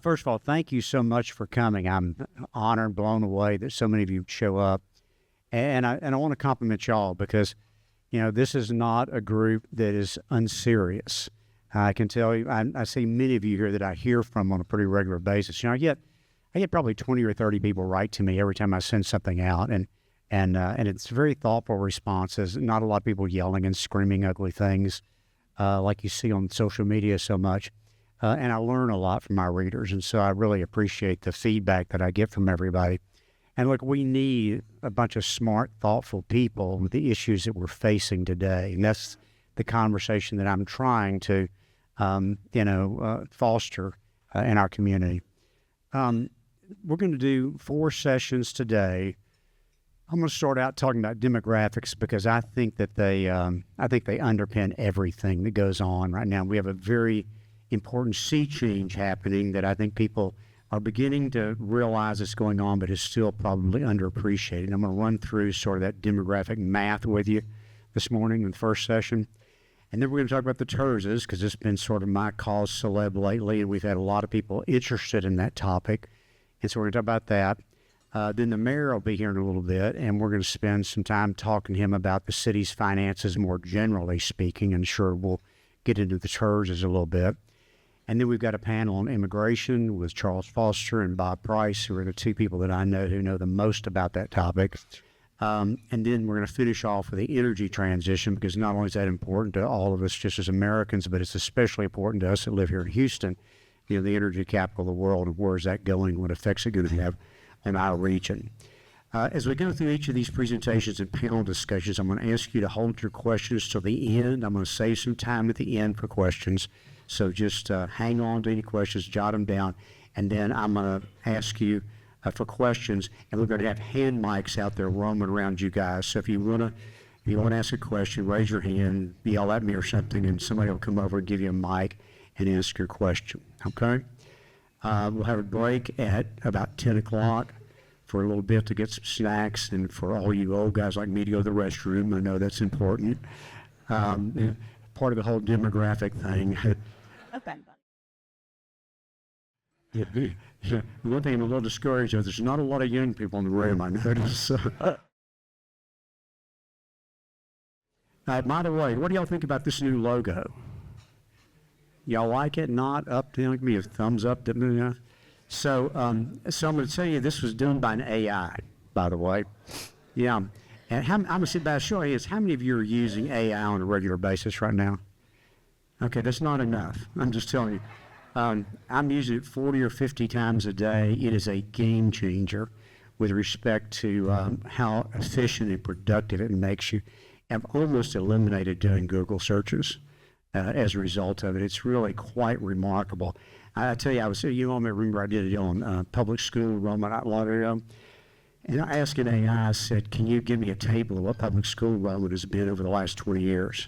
First of all, thank you so much for coming. I'm honored, blown away that so many of you show up, and I want to compliment y'all because this is not a group that is unserious. I can tell you, I see many of you here that I hear from on a pretty regular basis. I get probably 20 or 30 people write to me every time I send something out, and it's very thoughtful responses. Not a lot of people yelling and screaming ugly things like you see on social media so much. And I learn a lot from my readers, and so I really appreciate the feedback that I get from everybody. And look, we need a bunch of smart, thoughtful people with the issues that we're facing today, and that's the conversation that I'm trying to, foster in our community. We're going to do 4 sessions today. I'm going to start out talking about demographics because I think that they underpin everything that goes on right now. We have a very important sea change happening that I think people are beginning to realize is going on, but is still probably underappreciated. I'm going to run through sort of that demographic math with you this morning in the first session. And then we're going to talk about the TERSs because it's been sort of my cause celeb lately, and we've had a lot of people interested in that topic. And so we're going to talk about that. Then the mayor will be here in a little bit, and we're going to spend some time talking to him about the city's finances more generally speaking, and sure we'll get into the TERSs a little bit. And then we've got a panel on immigration with Charles Foster and Bob Price, who are the 2 people that I know who know the most about that topic. And then we're going to finish off with the energy transition because not only is that important to all of us just as Americans, but it's especially important to us that live here in Houston, the energy capital of the world, and where is that going, what effects it's going to have on our region. As we go through each of these presentations and panel discussions, I'm going to ask you to hold your questions till the end. I'm going to save some time at the end for questions. So just hang on to any questions, jot them down, and then I'm going to ask you for questions, and we're going to have hand mics out there roaming around you guys. So if you want to ask a question, raise your hand, yell at me or something, and somebody will come over and give you a mic and ask your question. Okay? We'll have a break at about 10 o'clock for a little bit to get some snacks, and for all you old guys like me to go to the restroom. I know that's important. Part of the whole demographic thing. Okay. Yeah, one thing I'm a little discouraged of, there's not a lot of young people in the room, I notice. By the way, what do y'all think about this new logo? Y'all like it? Not? Up? Give me a thumbs up. So I'm going to tell you, this was done by an AI, by the way. Yeah. And I'm going to sit back and show you how many of you are using AI on a regular basis right now? Okay, that's not enough. I'm just telling you. I'm using it 40 or 50 times a day. It is a game changer with respect to how efficient and productive it makes you. I've almost eliminated doing Google searches as a result of it. It's really quite remarkable. I tell you, I remember I did it on public school enrollment not long ago. And I asked an AI, I said, can you give me a table of what public school enrollment has been over the last 20 years?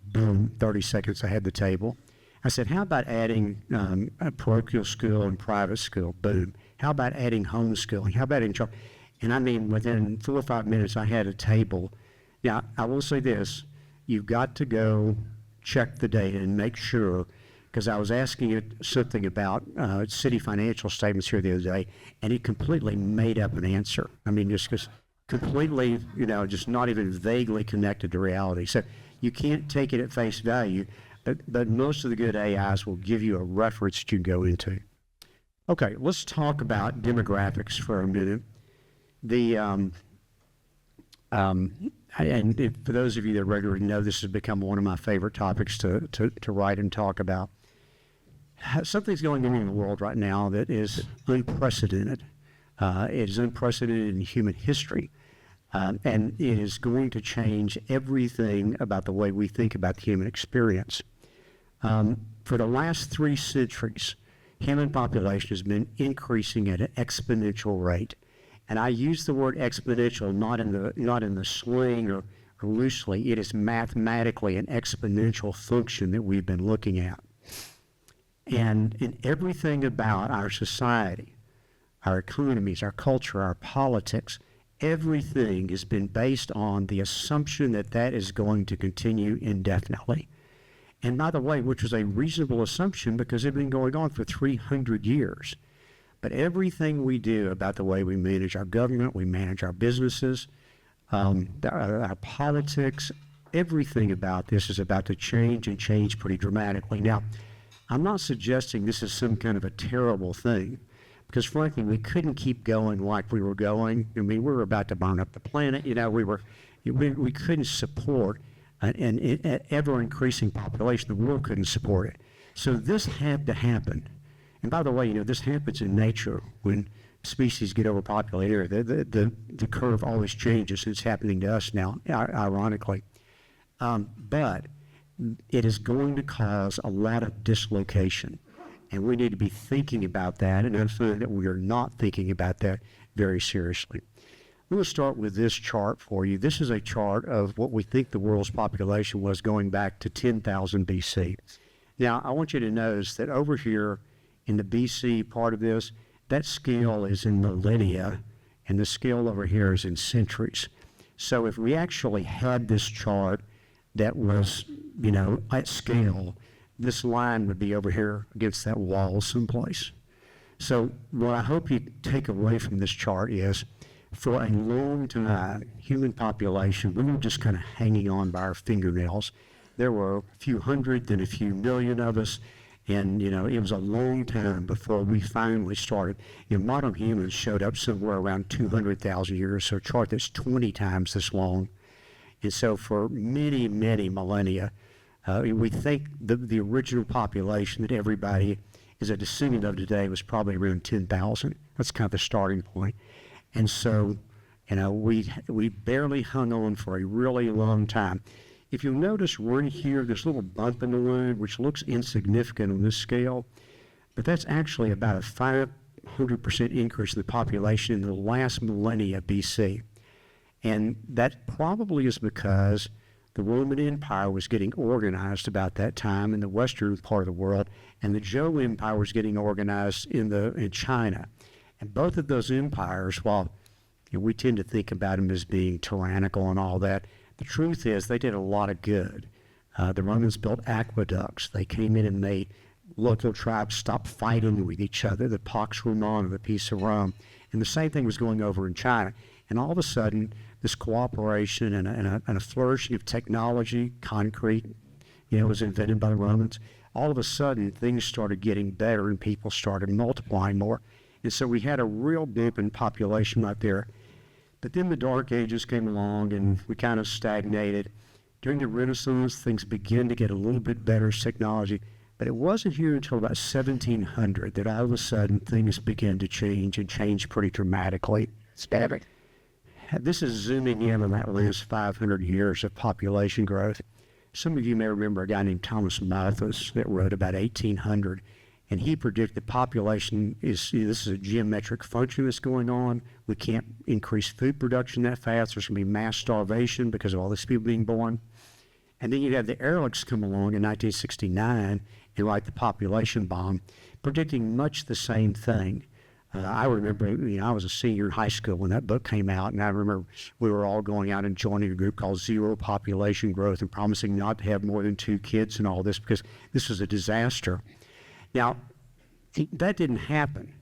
Boom, 30 seconds, I had the table. I said, how about adding a parochial school and private school? Boom. How about adding homeschooling? How about and I mean, within 4 or 5 minutes, I had a table. Now, I will say this, you've got to go check the data and make sure, because I was asking it something about city financial statements here the other day, and it completely made up an answer. I mean, just completely, just not even vaguely connected to reality. So you can't take it at face value, but most of the good AIs will give you a reference you can go into. Okay, let's talk about demographics for a minute. And for those of you that regularly know, this has become one of my favorite topics to write and talk about. Something's going on in the world right now that is unprecedented. It is unprecedented in human history. And it is going to change everything about the way we think about the human experience. For the last 3 centuries, human population has been increasing at an exponential rate. And I use the word exponential not in the slang or loosely. It is mathematically an exponential function that we've been looking at. And in everything about our society, our economies, our culture, our politics, everything has been based on the assumption that that is going to continue indefinitely. And by the way, which was a reasonable assumption because it had been going on for 300 years. But everything we do about the way we manage our government, we manage our businesses, our politics, everything about this is about to change and change pretty dramatically. Now, I'm not suggesting this is some kind of a terrible thing, because frankly, we couldn't keep going like we were going. I mean, we were about to burn up the planet. You know, we couldn't support an ever-increasing population. The world couldn't support it. So this had to happen. And by the way, you know, this happens in nature when species get overpopulated. The curve always changes. It's happening to us now, ironically. But it is going to cause a lot of dislocation. And we need to be thinking about that, and understand that we are not thinking about that very seriously. I'm going to start with this chart for you. This is a chart of what we think the world's population was going back to 10,000 BC. Now, I want you to notice that over here in the BC part of this, that scale is in millennia, and the scale over here is in centuries. So if we actually had this chart that was, you know, at scale, this line would be over here against that wall someplace. So what I hope you take away from this chart is, for a long time, human population, we were just kind of hanging on by our fingernails. There were a few hundred, then a few million of us, and, you know, it was a long time before we finally started. You know, modern humans showed up somewhere around 200,000 years, so a chart that's 20 times this long. And so for many, many millennia, we think the original population that everybody is a descendant of today was probably around 10,000. That's kind of the starting point. And so, you know, we barely hung on for a really long time. If you'll notice right here, this little bump in the line, which looks insignificant on this scale, but that's actually about a 500% increase in the population in the last millennia BC. And that probably is because the Roman Empire was getting organized about that time in the western part of the world, and the Zhou Empire was getting organized in China. And both of those empires, while, you know, we tend to think about them as being tyrannical and all that, the truth is they did a lot of good. The Romans built aqueducts. They came in and made local tribes stop fighting with each other, the Pax Romana, the Peace of Rome. And the same thing was going over in China. And all of a sudden, this cooperation and a flourishing of technology, concrete, you know, was invented by the Romans. All of a sudden, things started getting better and people started multiplying more. And so we had a real dip in population right there. But then the Dark Ages came along and we kind of stagnated. During the Renaissance, things began to get a little bit better technology. But it wasn't here until about 1700 that all of a sudden things began to change, and change pretty dramatically. This is zooming in on that last 500 years of population growth. Some of you may remember a guy named Thomas Malthus that wrote about 1800, and he predicted population this is a geometric function that's going on. We can't increase food production that fast. There's going to be mass starvation because of all these people being born. And then you have the Ehrlichs come along in 1969 and write the population bomb, predicting much the same thing. I remember, you know, I was a senior in high school when that book came out, and I remember we were all going out and joining a group called Zero Population Growth and promising not to have more than 2 kids and all this because this was a disaster. Now, that didn't happen,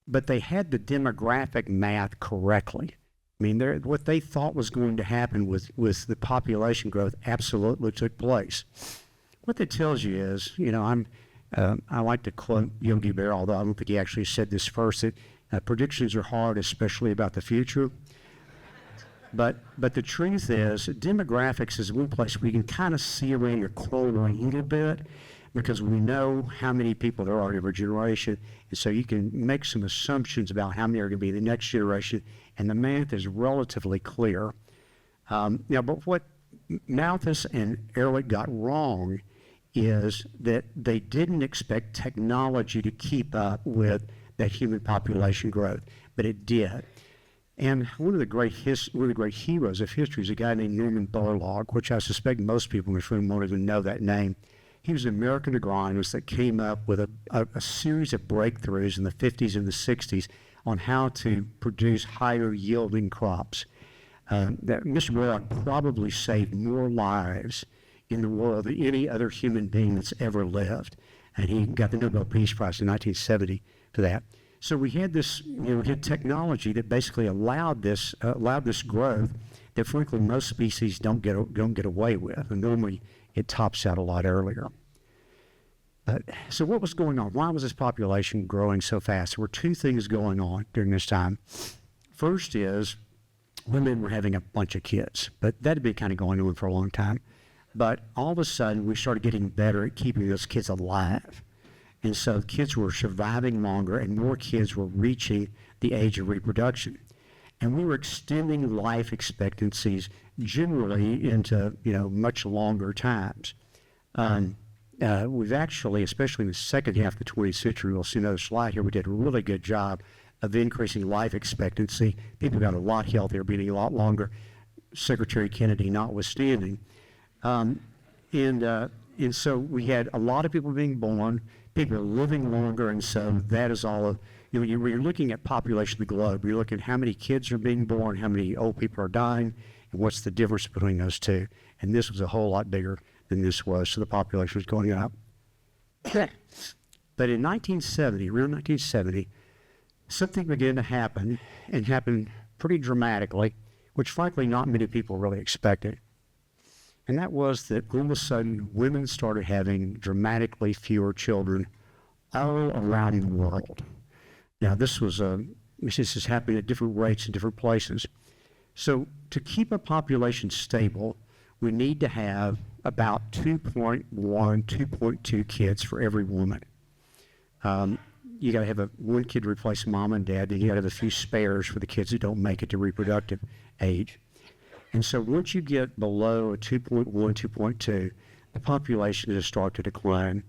but they had the demographic math correctly. I mean, what they thought was going to happen with the population growth absolutely took place. What that tells you is, you know, I like to quote Yogi Berra, although I don't think he actually said this first, that predictions are hard, especially about the future. But the truth is, demographics is one place we can kind of see around your corner a little bit, because we know how many people there are in every generation, and so you can make some assumptions about how many are going to be in the next generation, and the math is relatively clear. Now, but what Malthus and Ehrlich got wrong is that they didn't expect technology to keep up with that human population growth, but it did. And one of the great heroes of history is a guy named Norman Borlaug, which I suspect most people in this room won't even know that name. He was an American agronomist that came up with a series of breakthroughs in the 50s and the 60s on how to produce higher yielding crops. That Mr. Borlaug probably saved more lives in the world than any other human being that's ever lived. And he got the Nobel Peace Prize in 1970 for that. So we had this, we had technology that basically allowed this growth that, frankly, most species don't get away with. And normally it tops out a lot earlier. So what was going on? Why was this population growing so fast? There were two things going on during this time. First is women were having a bunch of kids, but that had been kind of going on for a long time. But all of a sudden, we started getting better at keeping those kids alive. And so kids were surviving longer and more kids were reaching the age of reproduction. And we were extending life expectancies generally into, much longer times. We've actually, especially in the second half of the 20th century, we'll see another slide here, we did a really good job of increasing life expectancy. People got a lot healthier, being a lot longer, Secretary Kennedy notwithstanding. And so we had a lot of people being born, people are living longer, and so that is all of, when you're looking at population of the globe, you're looking at how many kids are being born, how many old people are dying, and what's the difference between those two. And this was a whole lot bigger than this was, so the population was going up. But in 1970, around 1970, something began to happen, and happened pretty dramatically, which frankly not many people really expected. And that was that all of a sudden women started having dramatically fewer children all around the world. Now this is happening at different rates in different places. So to keep a population stable, we need to have about 2.1, 2.2 kids for every woman. You got to have one kid to replace mom and dad, then you got to have a few spares for the kids that don't make it to reproductive age. And so once you get below a 2.1, 2.2, the population just starts to decline.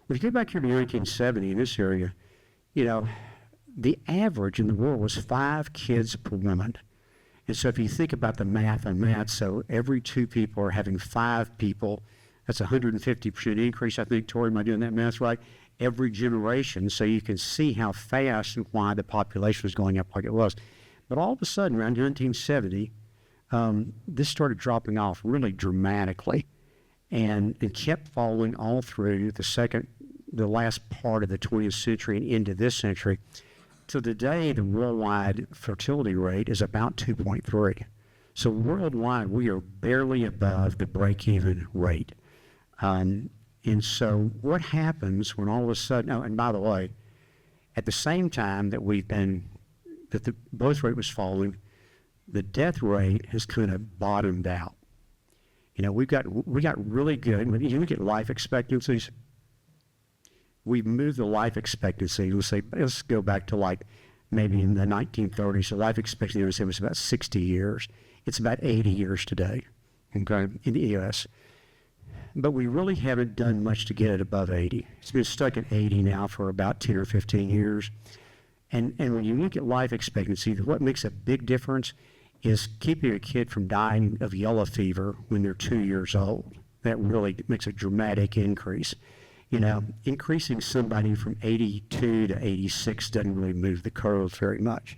When you go back here to 1970 in this area, the average in the world was 5 kids per woman. And so if you think about the math on that, so every 2 people are having 5 people, that's a 150% increase, I think. Tori, am I doing that math right? Every generation, so you can see how fast and why the population was going up like it was. But all of a sudden, around 1970, this started dropping off really dramatically, and it kept falling all through the last part of the 20th century and into this century. So today, the worldwide fertility rate is about 2.3. So worldwide, we are barely above the break-even rate. And so what happens when all of a sudden, and by the way, at the same time that the birth rate was falling, the death rate has kind of bottomed out. We got really good. When you look at life expectancies, we've moved the life expectancy. Let's go back to like maybe in the 1930s. So life expectancy was about 60 years. It's about 80 years today, okay, in the U.S. But we really haven't done much to get it above 80. It's been stuck at 80 now for about 10 or 15 years. And when you look at life expectancy, what makes a big difference is keeping a kid from dying of yellow fever when they're 2 years old. That really makes a dramatic increase. Increasing somebody from 82 to 86 doesn't really move the curve very much.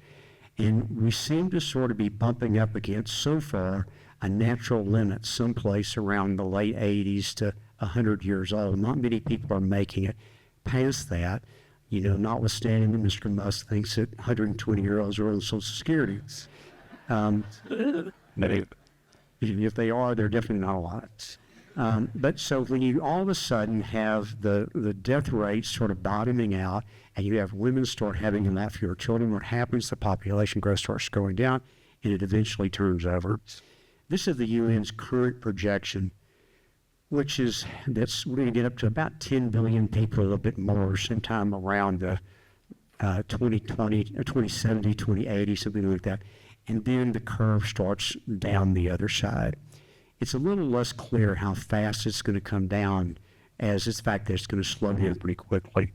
And we seem to sort of be bumping up against, so far, a natural limit someplace around the late 80s to 100 years old. Not many people are making it past that, notwithstanding that Mr. Musk thinks that 120-year-olds are on Social Security. If they are, they're definitely not a lot. But so when you all of a sudden have the death rate sort of bottoming out, and you have women start having a lot fewer children, what happens? The population growth starts going down, and it eventually turns over. This is the UN's current projection, we're going to get up to about 10 billion people, a little bit more, sometime around 2020, 2070, 2080, something like that. And then the curve starts down the other side. It's a little less clear how fast it's going to come down, as it's the fact that it's going to slow down pretty quickly.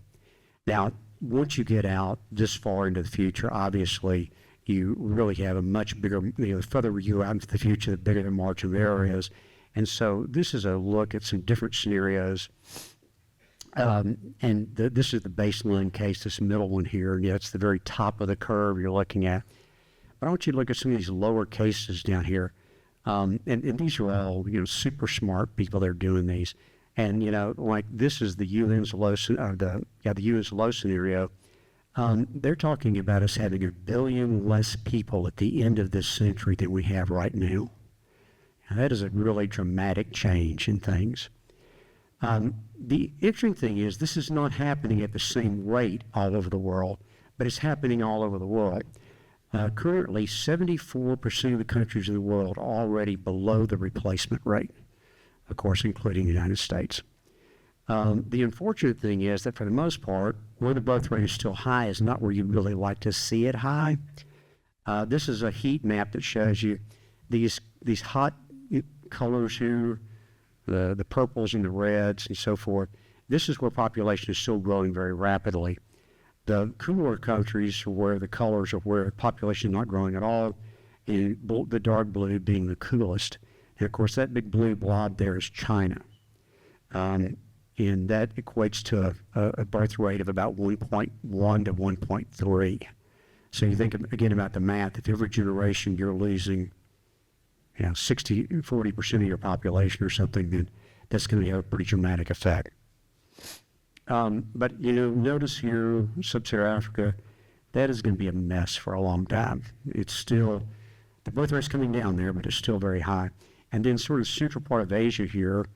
Now, once you get out this far into the future, obviously, you really have a much bigger, the further you go out into the future, the bigger the margin of error is. And so this is a look at some different scenarios. This is the baseline case, this middle one here. And it's the very top of the curve you're looking at. But I want you to look at some of these lower cases down here. And these are all, super smart people that are doing these. And, like this is the UN's low, the UN's low scenario. They're talking about us having 1 billion less people at the end of this century than we have right now. Now, that is a really dramatic change in things. The interesting thing is this is not happening at the same rate all over the world, but it's happening all over the world. Currently, 74% of the countries in the world are already below the replacement rate, of course, including the United States. The unfortunate thing is that for the most part, where the birth rate is still high is not where you'd really like to see it high. This is a heat map that shows you these hot colors here, the purples and the reds and so forth. This is where population is still growing very rapidly. The cooler countries are where the colors are where population is not growing at all, and the dark blue being the coolest. And of course, that big blue blob there is China. And that equates to a birth rate of about 1.1 to 1.3. So you think again about the math. If every generation you're losing 40% of your population or something, then that's going to have a pretty dramatic effect. But notice here, Sub-Saharan Africa, that is going to be a mess for a long time. It's still, the birth rate's coming down there, but it's still very high. And then sort of central part of Asia here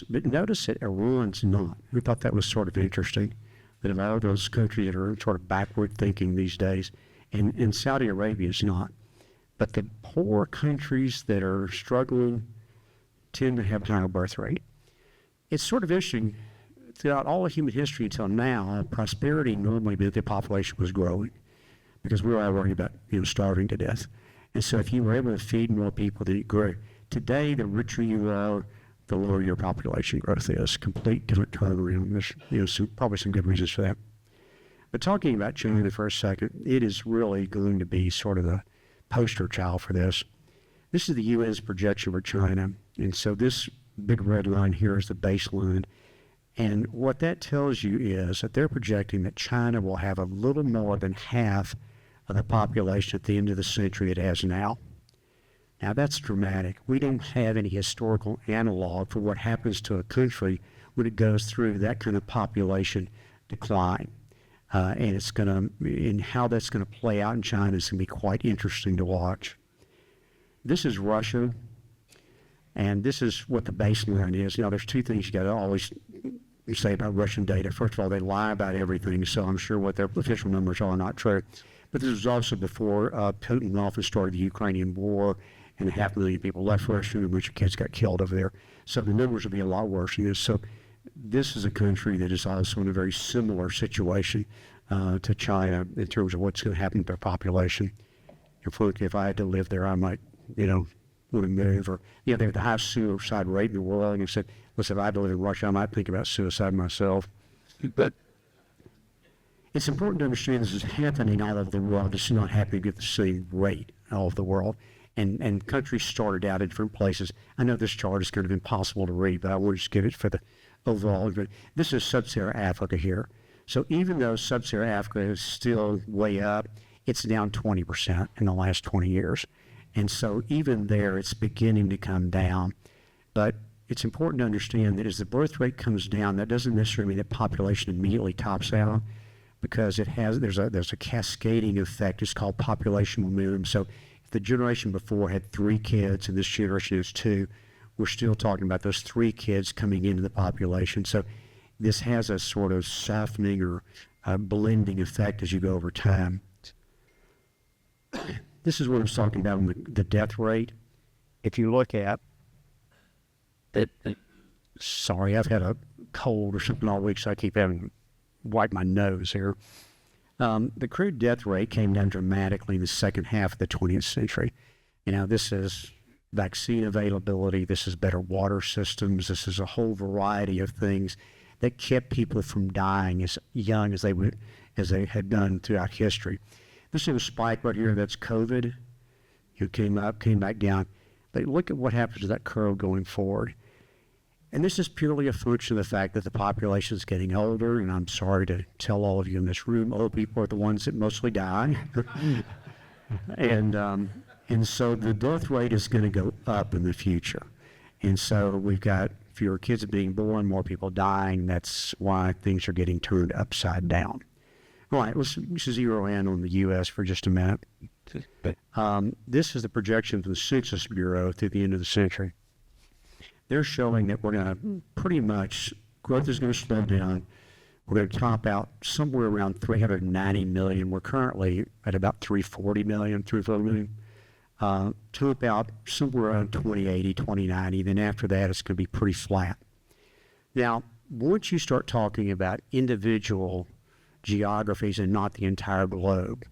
but notice that Iran's not. We thought that was sort of interesting, that of all those countries that are sort of backward thinking these days, and Saudi Arabia is not. But the poor countries that are struggling tend to have a higher birth rate. It's sort of interesting. Throughout all of human history until now, prosperity normally meant the population was growing because we were all worried about starving to death. And so if you were able to feed more people, then it grew. Today, the richer you are, the lower your population growth is. Complete different turnaround. There's probably some good reasons for that. But talking about China for a second, it is really going to be sort of the poster child for this. This is the UN's projection for China. And so this big red line here is the baseline. And what that tells you is that they're projecting that China will have a little more than half of the population at the end of the century it has now. Now that's dramatic. We don't have any historical analog for what happens to a country when it goes through that kind of population decline. And how that's going to play out in China is going to be quite interesting to watch. This is Russia, and this is what the baseline is. There's two things you got to always say about Russian data. First of all, they lie about everything, so I'm sure what their official numbers are not true. But this was also before Putin often started the Ukrainian war, and 500,000 people left Russia, and a bunch of kids got killed over there. So the numbers will be a lot worse than this. So this is a country that is also in a very similar situation to China in terms of what's going to happen to their population. If I had to live there, I might, want to move. Or, they have the highest suicide rate in the world. And I said, listen, if I had to live in Russia, I might think about suicide myself. But it's important to understand this is happening all over the world. It's not happening at the same rate all over the world. And countries started out in different places. I know this chart is kind of impossible to read, but I will just give it for the overall. This is Sub-Saharan Africa here. So even though Sub-Saharan Africa is still way up, it's down 20% in the last 20 years. And so even there, it's beginning to come down. But it's important to understand that as the birth rate comes down, that doesn't necessarily mean that population immediately tops out, because there's a cascading effect. It's called population momentum. So if the generation before had 3 kids and this generation has 2, we're still talking about those 3 kids coming into the population. So this has a sort of softening or blending effect as you go over time. This is what I was talking about with the death rate. If you look at it, sorry, I've had a cold or something all week, so I keep having to wipe my nose here. The crude death rate came down dramatically in the second half of the 20th century. This is vaccine availability, this is better water systems, this is a whole variety of things that kept people from dying as young as they had done throughout history. This is a spike right here, that's COVID. It came up, came back down. But look at what happens to that curve going forward. And this is purely a function of the fact that the population is getting older, and I'm sorry to tell all of you in this room, old people are the ones that mostly die. And And so the death rate is going to go up in the future. And so we've got fewer kids being born, more people dying. That's why things are getting turned upside down. All right, let's zero in on the U.S. for just a minute. This is the projection from the Census Bureau through the end of the century. They're showing that we're going to pretty much, growth is going to slow down. We're going to top out somewhere around 390 million. We're currently at about 340 million, to about somewhere around 2080, 2090. Then after that, it's going to be pretty flat. Now, once you start talking about individual geographies and not the entire globe,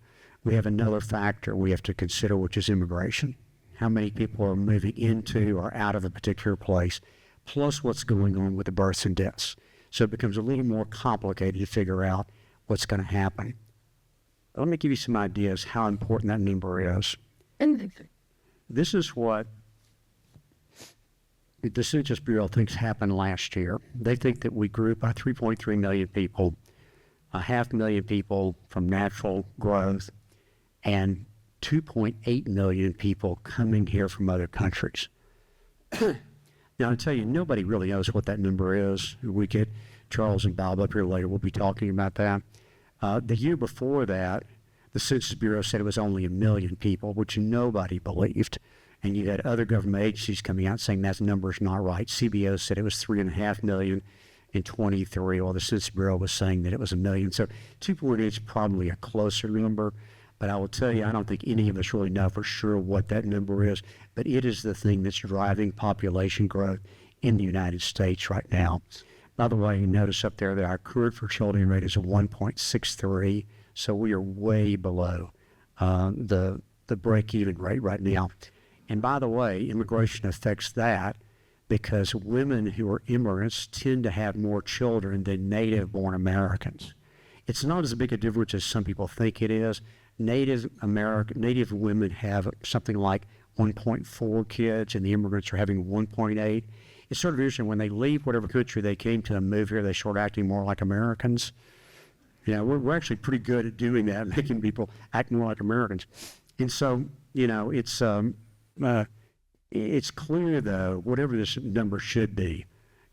we have another factor we have to consider, which is immigration. How many people are moving into or out of a particular place, plus what's going on with the births and deaths. So it becomes a little more complicated to figure out what's going to happen. Let me give you some ideas how important that number is. This is what the Census Bureau thinks happened last year. They think that we grew by 3.3 million people, 500,000 people from natural growth, and 2.8 million people coming here from other countries. Now, I'll tell you, nobody really knows what that number is. We get Charles and Bob up here later. We'll be talking about that. The year before that, the Census Bureau said it was only 1 million people, which nobody believed. And you had other government agencies coming out saying that number is not right. CBO said it was 3.5 million in 23, while the Census Bureau was saying that it was 1 million. So 2.8 is probably a closer number. But I will tell you, I don't think any of us really know for sure what that number is, but it is the thing that's driving population growth in the United States right now. By the way, you notice up there that our current fertility rate is a 1.63, so we are way below the break-even rate right now. And by the way, immigration affects that because women who are immigrants tend to have more children than native-born Americans. It's not as big a difference as some people think it is. Native women have something like 1.4 kids, and the immigrants are having 1.8. It's sort of interesting. When they leave whatever country they came to and move here, they start acting more like Americans. Yeah, we're actually pretty good at doing that, making people act more like Americans. And so, it's clear, though, whatever this number should be,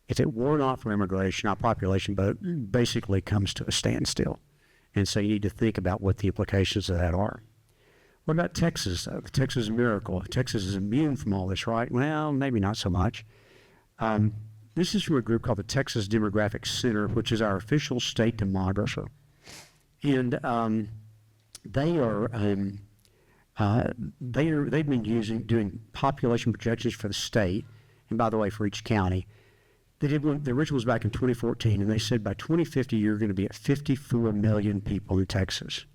if it were not for immigration, our population basically comes to a standstill. And so you need to think about what the implications of that are. What about Texas, though? Texas is a miracle. Texas is immune from all this, right? Well, maybe not so much. This is from a group called the Texas Demographic Center, which is our official state demographer. And they've been doing population projections for the state, and by the way, for each county. They did one, the original was back in 2014, and they said by 2050 you're going to be at 54 million people in Texas.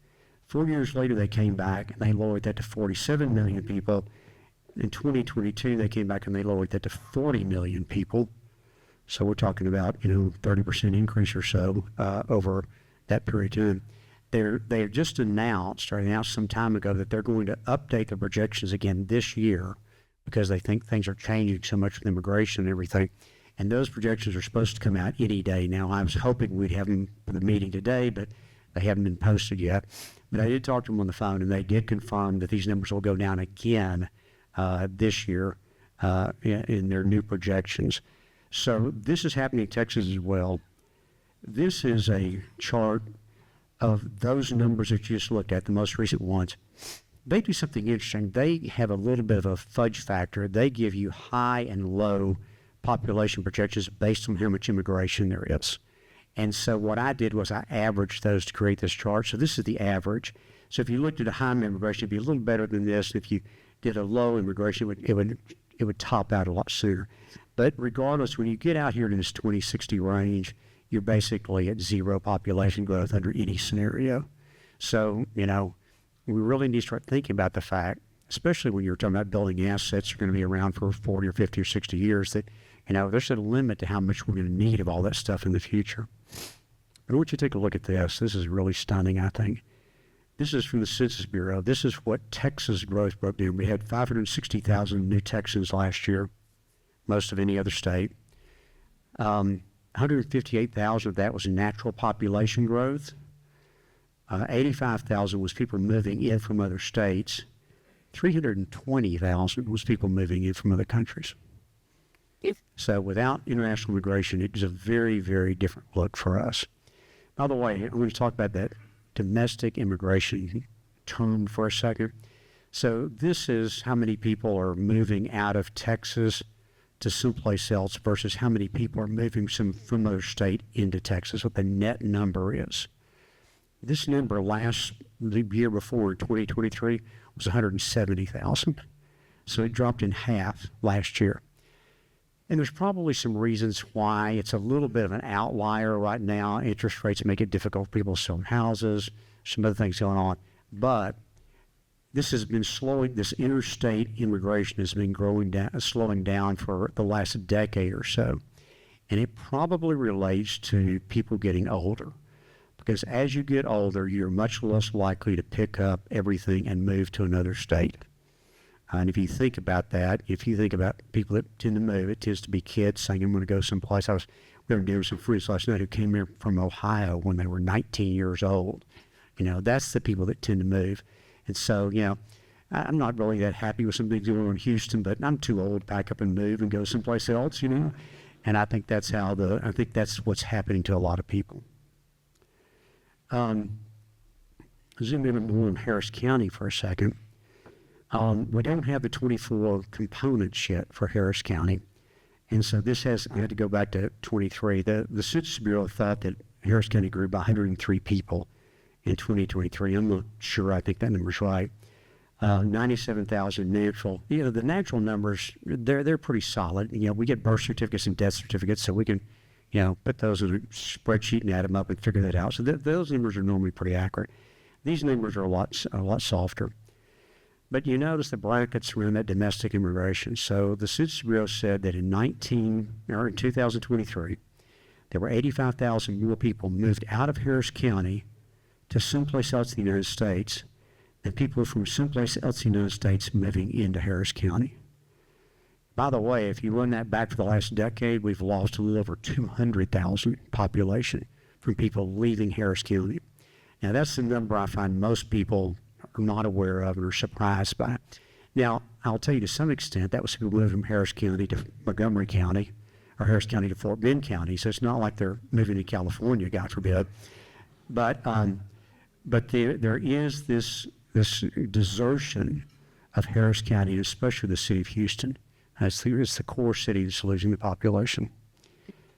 4 years later they came back and they lowered that to 47 million people. In 2022 they came back and they lowered that to 40 million people. So we're talking about 30% increase or so over that period of time. They've just announced some time ago that they're going to update their projections again this year because they think things are changing so much with immigration and everything. And those projections are supposed to come out any day now. I was hoping we'd have them for the meeting today, but they haven't been posted yet. But I did talk to them on the phone, and they did confirm that these numbers will go down again this year in their new projections. So this is happening in Texas as well. This is a chart of those numbers that you just looked at, the most recent ones. They do something interesting. They have a little bit of a fudge factor. They give you high and low population projections based on how much immigration there is. And so what I did was I averaged those to create this chart. So this is the average. So if you looked at a high immigration, it'd be a little better than this. If you did a low immigration, it would top out a lot sooner. But regardless, when you get out here in this 2060 range, you're basically at zero population growth under any scenario. So, we really need to start thinking about the fact, especially when you're talking about building assets that are going to be around for 40 or 50 or 60 years, that, there's a limit to how much we're going to need of all that stuff in the future. But I want you to take a look at this. This is really stunning, I think. This is from the Census Bureau. This is what Texas growth broke down. We had 560,000 new Texans last year, most of any other state. 158,000 of that was natural population growth. 85,000 was people moving in from other states. 320,000 was people moving in from other countries. So without international immigration, it was a very, very different look for us. By the way, I want to talk about that domestic immigration term for a second. So this is how many people are moving out of Texas to someplace else versus how many people are moving from another state into Texas, what the net number is. This number the year before, 2023, was 170,000. So it dropped in half last year. And there's probably some reasons why it's a little bit of an outlier right now. Interest rates make it difficult for people to sell houses, some other things going on. But this has been this interstate immigration has been slowing down for the last decade or so. And it probably relates to people getting older. Because as you get older, you're much less likely to pick up everything and move to another state. And if you think about that, if you think about people that tend to move, it tends to be kids saying, I'm going to go someplace. We were dealing with some friends last night who came here from Ohio when they were 19 years old. That's the people that tend to move. And so, I'm not really that happy with some things going on in Houston, but I'm too old to pack up and move and go someplace else, And I think that's what's happening to a lot of people. Zoom in more in Harris County for a second. We don't have the 24 components yet for Harris County. And so I had to go back to 23. The Census Bureau thought that Harris County grew by 103 people in 2023. I'm not sure I think that number's right. 97,000 natural. The natural numbers, they're pretty solid. We get birth certificates and death certificates, so we can, put those in a spreadsheet and add them up and figure that out. So those numbers are normally pretty accurate. These numbers are a lot softer. But you notice the brackets around that domestic immigration. So the Census Bureau said that in 2023, there were 85,000 more people moved out of Harris County to someplace else in the United States than people from someplace else in the United States moving into Harris County. By the way, if you run that back for the last decade, we've lost a little over 200,000 population from people leaving Harris County. Now, that's the number I find most people are not aware of and are surprised by. Now, I'll tell you to some extent, that was people moving from Harris County to Montgomery County or Harris County to Fort Bend County, so it's not like they're moving to California, God forbid. But there is this desertion of Harris County, especially the city of Houston. It's the core city that's losing the population.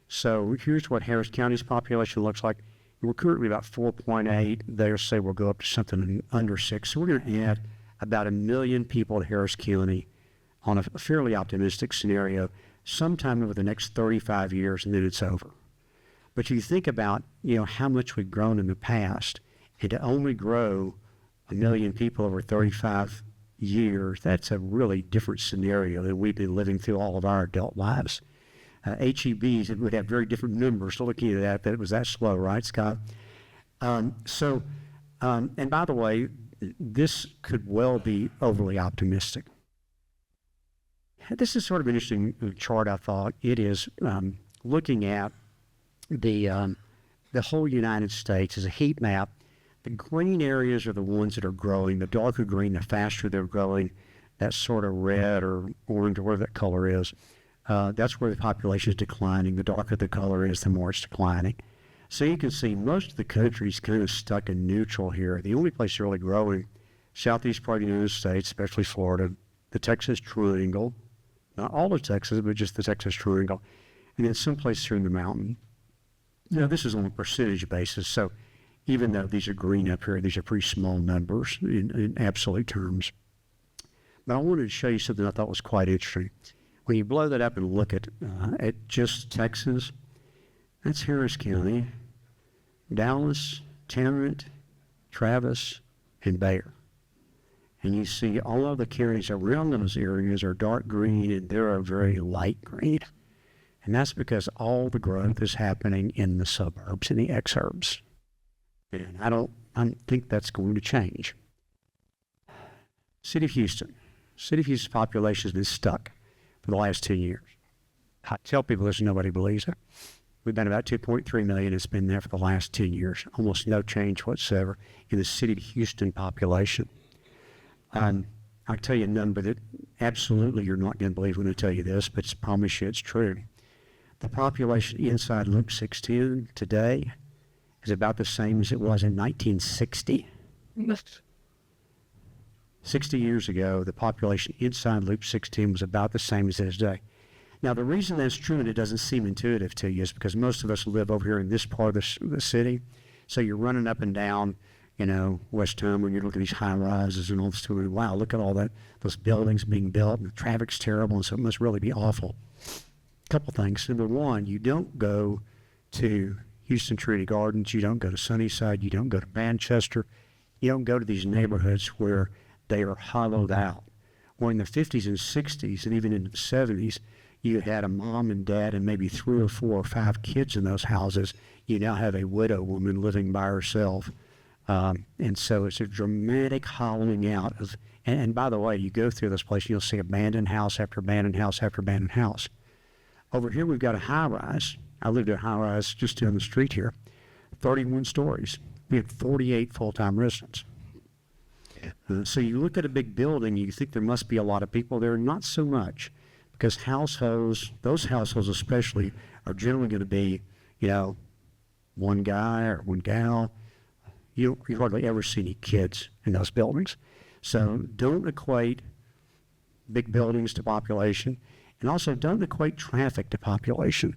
So here's what Harris County's population looks like. We're currently about 4.8. They say we'll go up to something under 6. So we're going to add about 1 million people to Harris County on a fairly optimistic scenario sometime over the next 35 years, and then it's over. But you think about, how much we've grown in the past, and to only grow 1 million people over 35 years, that's a really different scenario than we've been living through all of our adult lives. HEBs, it would have very different numbers. So looking at that it was that slow, right, Scott? And by the way, this could well be overly optimistic. This is sort of an interesting chart, I thought. It is looking at the whole United States as a heat map. The green areas are the ones that are growing. The darker green, the faster they're growing. That sort of red or orange or whatever that color is. That's where the population is declining. The darker the color is, the more it's declining. So you can see most of the country is kind of stuck in neutral here. The only place really growing, southeast part of the United States, especially Florida, the Texas Triangle, not all of Texas, but just the Texas Triangle, and then someplace here in the mountain. Now, this is on a percentage basis, so even though these are green up here, these are pretty small numbers in absolute terms. But I wanted to show you something I thought was quite interesting. When you blow that up and look at just Texas, that's Harris County, Dallas, Tarrant, Travis, and Bayer. And you see all of the counties around those areas are dark green and they're very light green. And that's because all the growth is happening in the suburbs and the exurbs. And I think that's going to change. City of Houston. City of Houston's population has been stuck for the last 10 years. I tell people this, nobody believes it. We've been about 2.3 million. It's been there for the last 10 years. Almost no change whatsoever in the city of Houston population. I I'll tell you a number that absolutely you're not going to believe when I tell you this, but I promise you it's true. The population inside Loop 610 today is about the same as it was in 1960. 60 years ago, the population inside Loop 610 was about the same as it is today. Now, the reason that's true and it doesn't seem intuitive to you is because most of us live over here in this part of the city. So you're running up and down, West Town when you look at these high rises and all this stuff. Wow, look at all those buildings being built, and the traffic's terrible, and so it must really be awful. A couple things. Number one, you don't go to Houston Trinity Gardens, you don't go to Sunnyside, you don't go to Manchester, you don't go to these neighborhoods where they are hollowed out. Well, in the 50s and 60s and even in the 70s, you had a mom and dad and maybe 3 or 4 or 5 kids in those houses. You now have a widow woman living by herself. And so it's a dramatic hollowing out of, and by the way, you go through this place, you'll see abandoned house after abandoned house after abandoned house. Over here, we've got a high rise. I lived in a high rise just down the street here, 31 stories. We had 48 full-time residents. So you look at a big building, you think there must be a lot of people there. Not so much, because those households especially, are generally going to be, one guy or one gal. You hardly ever see any kids in those buildings. So don't equate big buildings to population, and also don't equate traffic to population,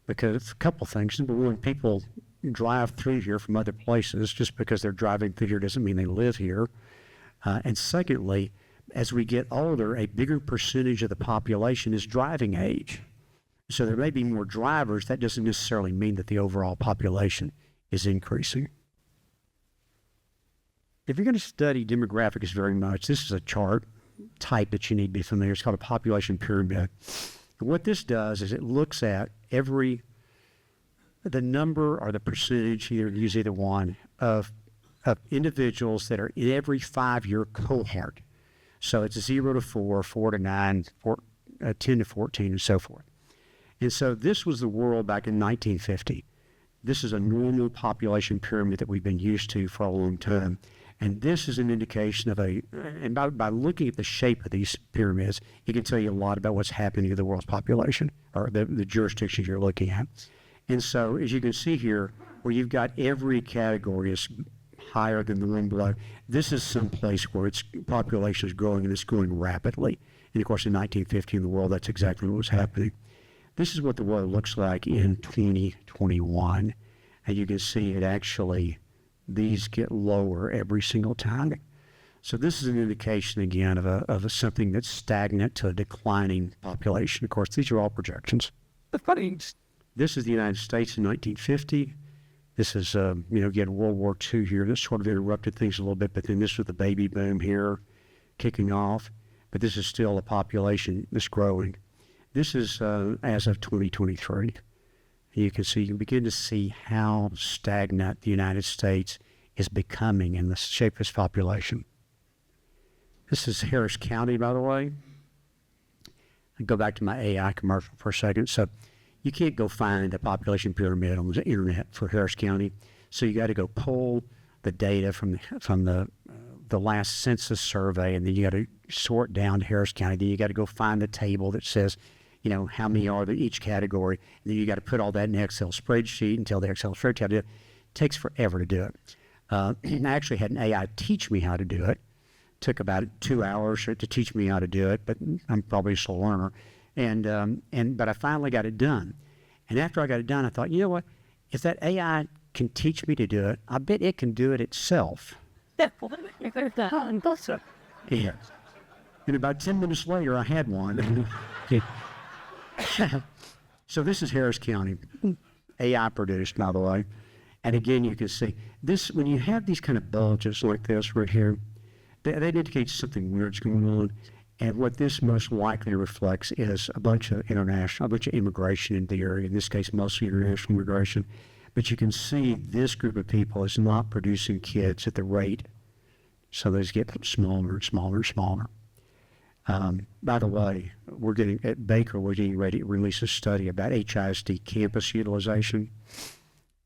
because a couple things. Number one, people drive through here from other places. Just because they're driving through here doesn't mean they live here. And secondly, as we get older, a bigger percentage of the population is driving age. So there may be more drivers. That doesn't necessarily mean that the overall population is increasing. If you're going to study demographics very much, this is a chart type that you need to be familiar. It's called a population pyramid. And what this does is it looks at the number or the percentage, use either one, of individuals that are in every 5-year cohort. So it's 0 to 4, 4 to 9, 10 to 14, and so forth. And so this was the world back in 1950. This is a normal population pyramid that we've been used to for a long time. And this is an indication of and by looking at the shape of these pyramids, it can tell you a lot about what's happening to the world's population, or the jurisdictions you're looking at. And so, as you can see here, where you've got every category is higher than the one below, this is some place where its population is growing, and it's growing rapidly. And of course, in 1950 in the world, that's exactly what was happening. This is what the world looks like in 2021. And you can see it actually, these get lower every single time. So this is an indication, again, of something that's stagnant to a declining population. Of course, these are all projections. This is the United States in 1950. This is, again, World War II here. This sort of interrupted things a little bit, but then this was the baby boom here kicking off. But this is still a population that's growing. This is as of 2023. You can begin to see how stagnant the United States is becoming in the shape of its population. This is Harris County, by the way. I'll go back to my AI commercial for a second. So you can't go find a population pyramid on the internet for Harris County. So you got to go pull the data from the last census survey, and then you got to sort down to Harris County. Then you got to go find the table that says, how many are there each category, and then you got to put all that in an Excel spreadsheet and tell the Excel spreadsheet how to do it. It takes forever to do it. I actually had an AI teach me how to do it. It took about 2 hours to teach me how to do it, but I'm probably a slow learner. But I finally got it done. And after I got it done, I thought, you know what? If that AI can teach me to do it, I bet it can do it itself. Yeah. And about 10 minutes later, I had one. So this is Harris County, AI produced, by the way. And again, you can see this, when you have these kind of bulges like this right here, that indicates something weird's going on. And what this most likely reflects is a bunch of immigration into the area, in this case, mostly international immigration. But you can see this group of people is not producing kids at the rate. So those get smaller and smaller and smaller. By the way, at Baker, we're getting ready to release a study about HISD campus utilization.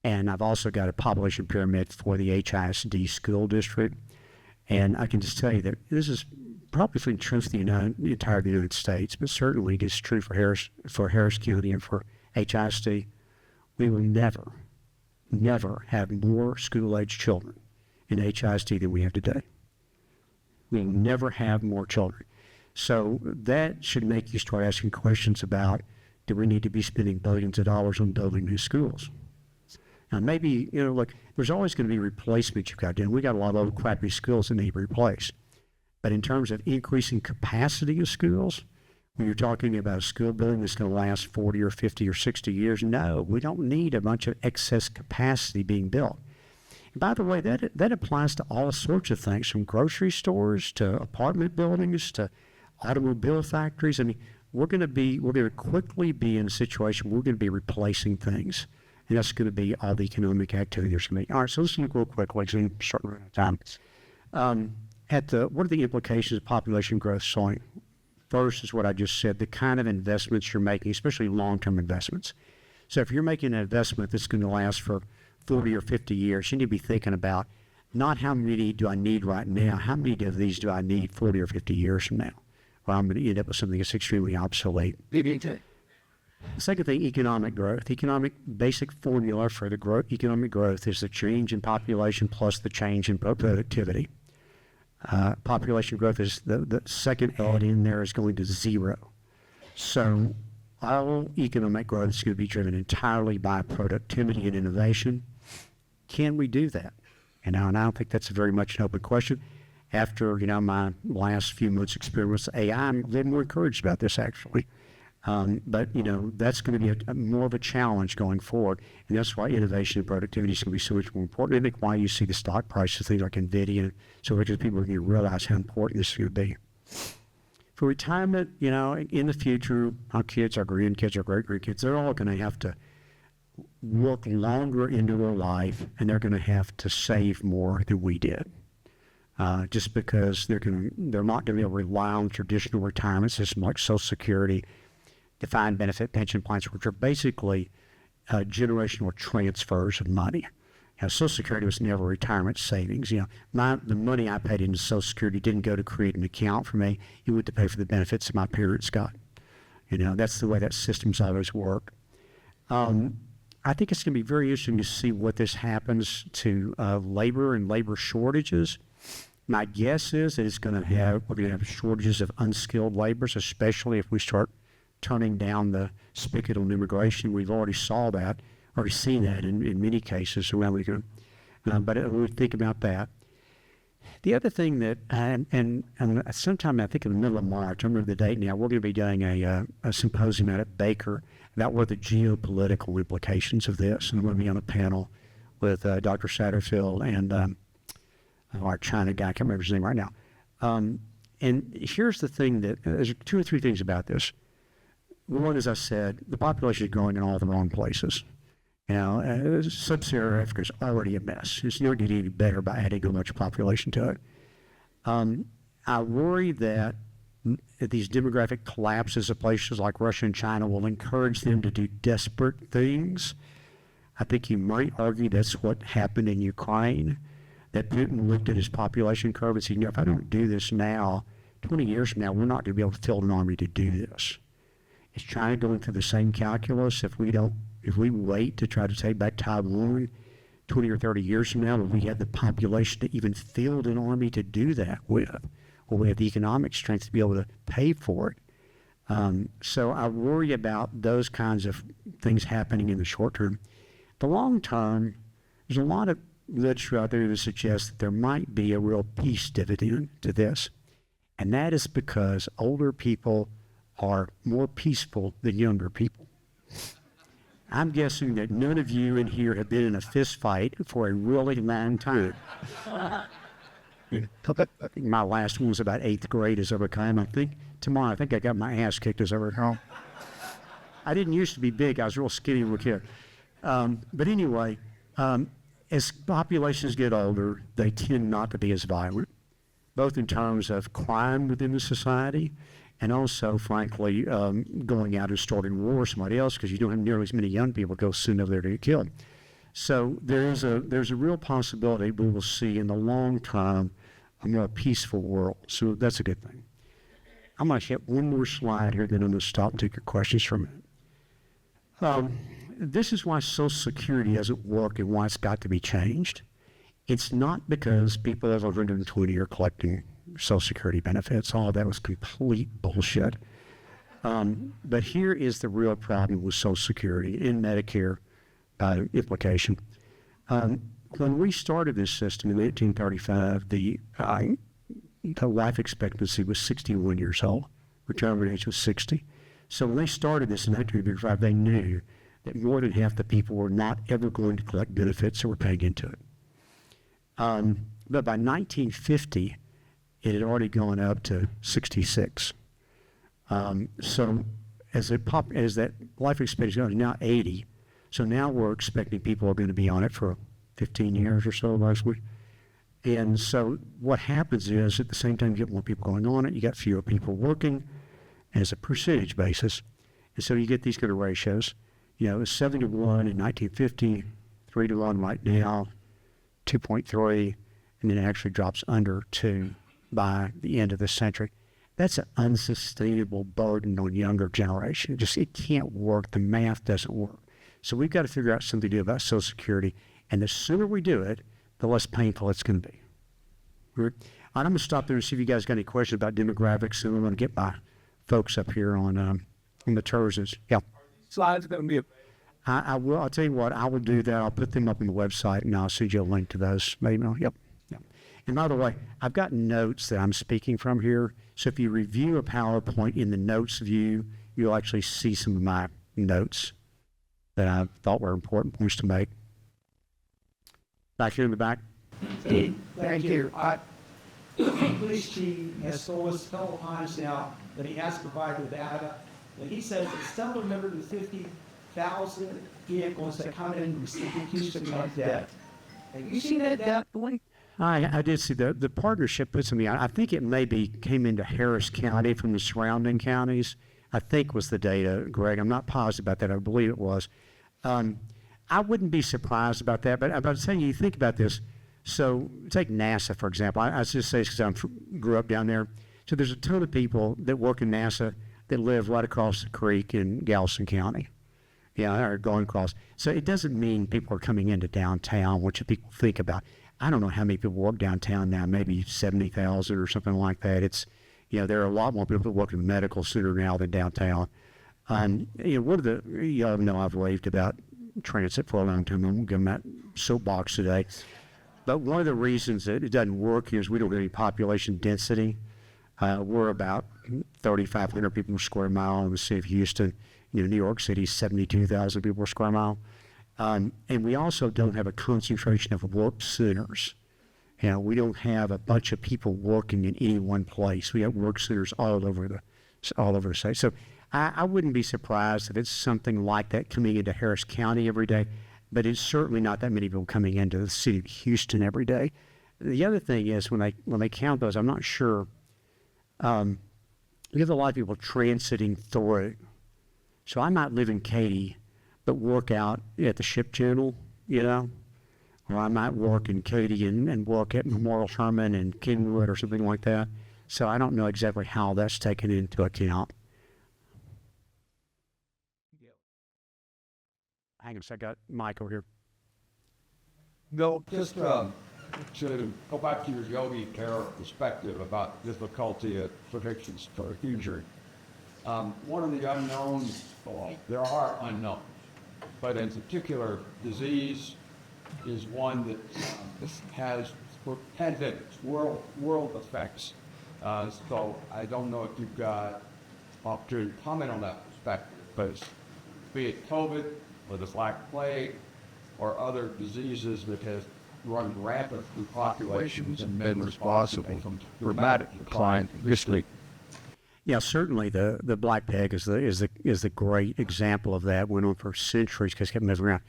And I've also got a population pyramid for the HISD school district. And I can just tell you that this is probably true for the entire United States, but certainly it is true for Harris County and for HISD. We will never have more school-age children in HISD than we have today. We will never have more children. So that should make you start asking questions about, do we need to be spending billions of dollars on building new schools? Now maybe, look, there's always going to be replacements you've got to do. We got a lot of old crappy schools that need to be replaced. But in terms of increasing capacity of schools, when you're talking about a school building that's going to last 40 or 50 or 60 years, no, we don't need a bunch of excess capacity being built. And by the way, that applies to all sorts of things, from grocery stores to apartment buildings to automobile factories. I mean, we're going to quickly be in a situation where we're going to be replacing things. And that's going to be all the economic activity there's going to be. All right, so let's look real quickly, because we're starting to run out of time. What are the implications of population growth showing? First is what I just said, the kind of investments you're making, especially long-term investments. So if you're making an investment that's going to last for 40 or 50 years, you need to be thinking about not how many do I need right now, how many of these do I need 40 or 50 years from now? Well, I'm going to end up with something that's extremely obsolete. The second thing, economic growth. Economic basic formula for the economic growth is the change in population plus the change in productivity. Population growth is the second element in there is going to zero. So all economic growth is going to be driven entirely by productivity and innovation. Can we do that? And I don't think that's very much an open question. After my last few months' experience with AI, I'm a little more encouraged about this actually. But that's going to be more of a challenge going forward, and that's why innovation and productivity is going to be so much more important. I think why you see the stock price of things like NVIDIA, so because people are going to realize how important this is going to be. For retirement, in the future, our kids, our grandkids, our great-grandkids, they're all going to have to look longer into their life, and they're going to have to save more than we did. Just because they're not going to be able to rely on traditional retirement system like Social Security, defined benefit pension plans, which are basically generational transfers of money. Social Security was never retirement savings. The money I paid into Social Security didn't go to create an account for me. It went to pay for the benefits my parents got. That's the way that system's always worked. I think it's going to be very interesting to see what this happens to labor and labor shortages. My guess is that we're going to have shortages of unskilled laborers, especially if we start turning down the spigot on immigration. We've already seen that in many cases around the country. But we think about that. The other thing that, and sometime I think in the middle of March, I remember the date now, we're going to be doing a symposium out at Baker about what the geopolitical implications of this. And I'm going to be on a panel with Dr. Satterfield and our China guy, I can't remember his name right now. And here's the thing there's two or three things about this. One, as I said, the population is growing in all the wrong places. Sub-Saharan Africa is already a mess. It's not getting any better by adding a much population to it. I worry that these demographic collapses of places like Russia and China will encourage them to do desperate things. I think you might argue that's what happened in Ukraine, that Putin looked at his population curve and said, if I don't do this now, 20 years from now, we're not going to be able to field an army to do this. Is China going through the same calculus? If we wait to try to take back Taiwan 20 or 30 years from now, will we have the population to even field an army to do that with? Will we have the economic strength to be able to pay for it? So I worry about those kinds of things happening in the short term. The long term, there's a lot of literature out there that suggests that there might be a real peace dividend to this. And that is because older people are more peaceful than younger people. I'm guessing that none of you in here have been in a fist fight for a really long time. My last one was about 8th grade as overcome. I think I got my ass kicked as overcome. I didn't used to be big. I was real skinny as a kid. But anyway, as populations get older, they tend not to be as violent, both in terms of crime within the society and also, frankly, going out and starting war with somebody else, because you don't have nearly as many young people go soon over there to get killed. So there's a real possibility we will see in the long term a more peaceful world. So that's a good thing. I'm going to hit one more slide here, then I'm going to stop and take your questions for a minute. This is why Social Security doesn't work and why it's got to be changed. It's not because people over 120 are collecting Social Security benefits. All of that was complete bullshit. But here is the real problem with Social Security and Medicare by implication. When we started this system in 1935, the life expectancy was 61 years old. Retirement age was 60. So when they started this in 1935, they knew that more than half the people were not ever going to collect benefits that were paying into it. But by 1950, it had already gone up to 66. So as that life expectancy is now 80, so now we're expecting people are going to be on it for 15 years or so last week. And so what happens is at the same time you get more people going on it, you got fewer people working as a percentage basis. And so you get these kind of ratios. You know, it was 7 to 1 in 1950, 3 to 1 right now, 2.3, and then it actually drops under 2 by the end of the century. That's an unsustainable burden on younger generation. It can't work. The math doesn't work. So we've got to figure out something to do about Social Security. And the sooner we do it, the less painful it's going to be. I'm going to stop there and see if you guys got any questions about demographics, and we're going to get my folks up here on the TERSs. Yeah. Slides going to be. I will. I'll tell you what. I will do that. I'll put them up on the website, and I'll send you a link to those. Maybe. Yep. And by the way, I've got notes that I'm speaking from here. So if you review a PowerPoint in the notes view, you'll actually see some of my notes that I thought were important points to make. Back here in the back. Thank you. The police chief has told us a couple times now that he has provided data. And he says that some of them the 50,000 vehicles that come in from Houston like that. Have you seen that data point? I did see the partnership put something out. I think it maybe came into Harris County from the surrounding counties, I think was the data, Greg. I'm not positive about that. I believe it was. I wouldn't be surprised about that, but I'm saying you think about this. So take NASA, for example. I just say this because I grew up down there. So there's a ton of people that work in NASA that live right across the creek in Galveston County. Yeah, or going across. So it doesn't mean people are coming into downtown, which people think about. I don't know how many people work downtown now, maybe 70,000 or something like that. It's, there are a lot more people that work in the medical center now than downtown. One of the, y'all know I've raved about transit for a long time. I won't give them that soapbox today. But one of the reasons that it doesn't work is we don't have any population density. We're about 3,500 people per square mile in the city of Houston. New York City, 72,000 people per square mile. And we also don't have a concentration of work centers. We don't have a bunch of people working in any one place. We have work centers all over the state. So I wouldn't be surprised if it's something like that coming into Harris County every day, but it's certainly not that many people coming into the city of Houston every day. The other thing is when they count those, I'm not sure. We have a lot of people transiting through. So I might live in Katy, but work out at the Ship Channel, or I might work in Katy and work at Memorial Herman and Kingwood or something like that. So I don't know exactly how that's taken into account. Hang on a second, I got Mike over here. No, just to go back to your Yogi Terror perspective about difficulty at predictions for the future. One of the unknowns, there are unknowns, but in particular, disease is one that has pandemics, world effects. So I don't know if you've got opportunity to comment on that perspective, but be it COVID or the Black Plague or other diseases that have run rampant through populations and been responsible for dramatic decline history. Yeah, certainly the Black Plague is the great example of that. Went on for centuries because it kept moving around.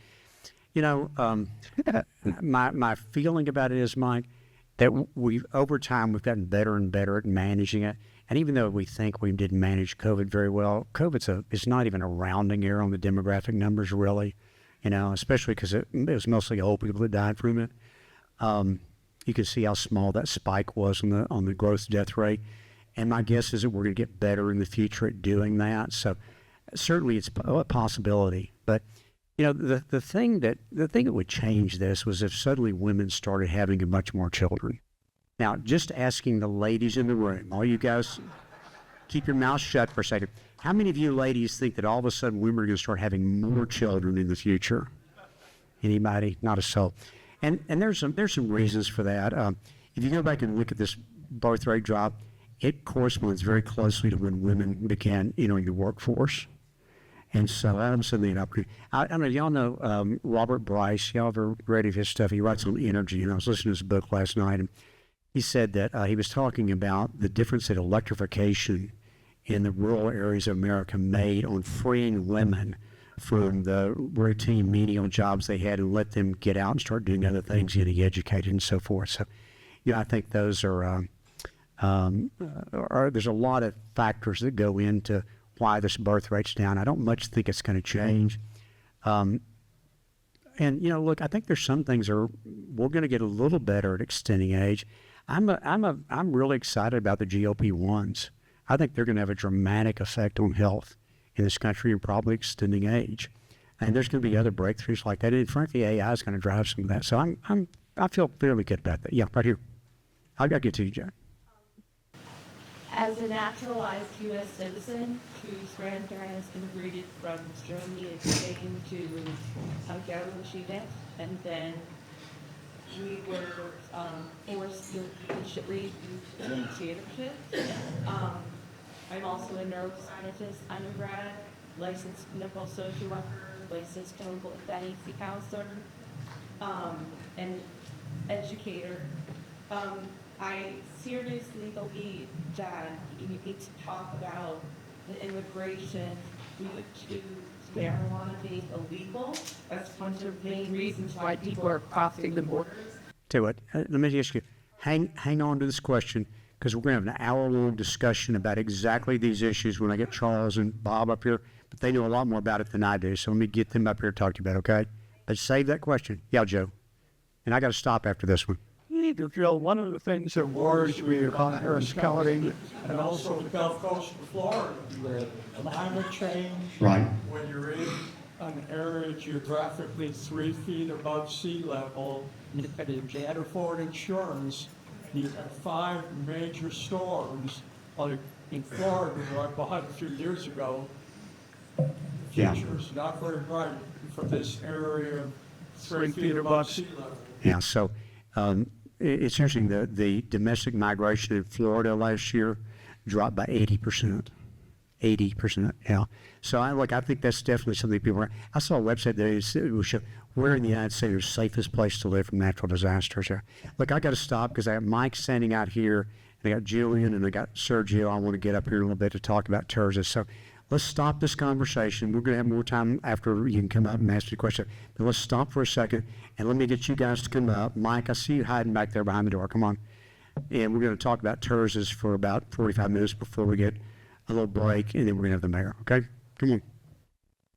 My feeling about it is, Mike, that over time we've gotten better and better at managing it. And even though we think we didn't manage COVID very well, it's not even a rounding error on the demographic numbers, really. Especially because it was mostly old people that died from it. you can see how small that spike was on the gross death rate. And my guess is that we're going to get better in the future at doing that. So certainly it's a possibility. But you know, the thing that would change this was if suddenly women started having much more children. Now, just asking the ladies in the room, all you guys, keep your mouth shut for a second. How many of you ladies think that all of a sudden women are going to start having more children in the future? Anybody? Not a soul. And there's some reasons for that. If you go back and look at this birth rate drop, it corresponds very closely to when women began entering the workforce. And so I'm suddenly an opportunity. I don't know, y'all know Robert Bryce. Y'all ever read of his stuff? He writes on energy, and I was listening to his book last night, and he said that he was talking about the difference that electrification in the rural areas of America made on freeing women from the routine menial jobs they had and let them get out and start doing other things, getting educated and so forth. So, you know, I think those are there's a lot of factors that go into why this birth rate's down. I don't much think it's going to change. And, you know, look, I think there's some things we're going to get a little better at extending age. I'm really excited about the GLP-1s. I think they're going to have a dramatic effect on health in this country and probably extending age. And there's going to be other breakthroughs like that. And frankly, AI is going to drive some of that. So I feel fairly good about that. Yeah, right here. I'll get to you, Jack. As a naturalized U.S. citizen whose grandparents immigrated from Germany and came to Hungary, and then we were forced to immediately do dictatorship. I'm also a neuroscientist undergrad, licensed clinical social worker, licensed clinical fantasy counselor, and educator. I seriously believe that you need to talk about the immigration to marijuana being illegal. That's one of the main reasons why people are crossing the borders. Tell you what, let me ask you, hang on to this question, because we're going to have an hour-long discussion about exactly these issues when I get Charles and Bob up here, but they know a lot more about it than I do, so let me get them up here to talk to you about it, okay? But save that question. Yeah, Joe. And I got to stop after this one. Phil, one of the things that worries me about Harris County and also the Gulf Coast of Florida, the climate change. Right. When you're in an area geographically 3 feet above sea level, and you can't afford insurance, you have 5 major storms, like in Florida, where I bought a few years ago. The future's not very bright for this area 3 feet above sea level. Yeah, so it's interesting, the domestic migration in Florida last year dropped by 80%. 80%, yeah. So I think that's definitely something people I saw a website that would show where in the United States is the safest place to live from natural disasters. Look, I got to stop because I have Mike standing out here, and I got Julian, and I got Sergio. I want to get up here in a little bit to talk about terrorism. So let's stop this conversation. We're going to have more time after you can come up and ask me a question. But let's stop for a second, and let me get you guys to come up. Mike, I see you hiding back there behind the door. Come on. And we're going to talk about terrorism for about 45 minutes before we get a little break, and then we're going to have the mayor. Okay? Come on.